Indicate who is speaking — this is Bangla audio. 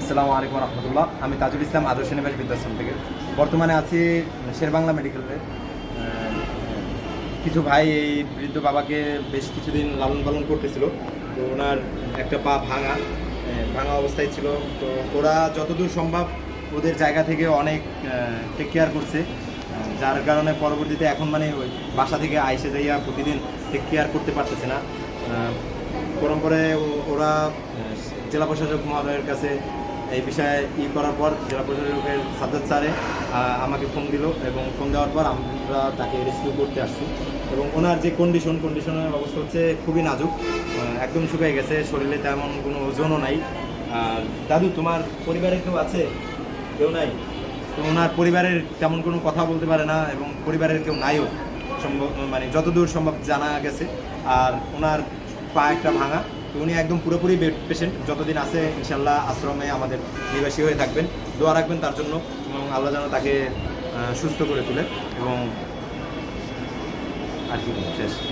Speaker 1: আসসালামু আলাইকুম রহমতুল্লাহ। আমি তাজুল ইসলাম আদর্শ নিবাস বৃদ্ধাশ্রম থেকে বর্তমানে আছি শেরবাংলা মেডিকেলে। কিছু ভাই এই বৃদ্ধ বাবাকে বেশ কিছুদিন লালন পালন করতেছিল। তো ওনার একটা পা ভাঙা ভাঙা অবস্থায় ছিল। তো ওরা যতদূর সম্ভব ওদের জায়গা থেকে অনেক টেক কেয়ার করছে, যার কারণে পরবর্তীতে এখন মানে ওই বাসা থেকে আইসে যাইয়া প্রতিদিন টেক কেয়ার করতে পারতেছে না। পরম্পরে ওরা জেলা প্রশাসক মহোদয়ের কাছে এই বিষয়ে করার পর জেলা প্রশাসকের সাজ্জাদ স্যারে আমাকে ফোন দিল এবং ফোন দেওয়ার পর আমরা তাকে রেস্কিউ করতে আসছি। এবং ওনার যে কন্ডিশনের অবস্থা হচ্ছে খুবই নাজুক, একদম শুকিয়ে গেছে, শরীরে তেমন কোনো ওজনও নাই। আর দাদু, তোমার পরিবারে কেউ আছে? কেউ নাই। তো ওনার পরিবারের তেমন কোনো কথা বলতে পারে না এবং পরিবারের কেউ নাইও সম্ভব, মানে যতদূর সম্ভব জানা গেছে। আর ওনার পা একটা ভাঙা, তো উনি একদম পুরোপুরি বেড পেশেন্ট। যতদিন আছে ইনশাল্লাহ আশ্রমে আমাদের নিবাসী হয়ে থাকবেন। দোয়া রাখবেন তার জন্য এবং আল্লাহ যেন তাকে সুস্থ করে তোলে। এবং আর কি শেষ।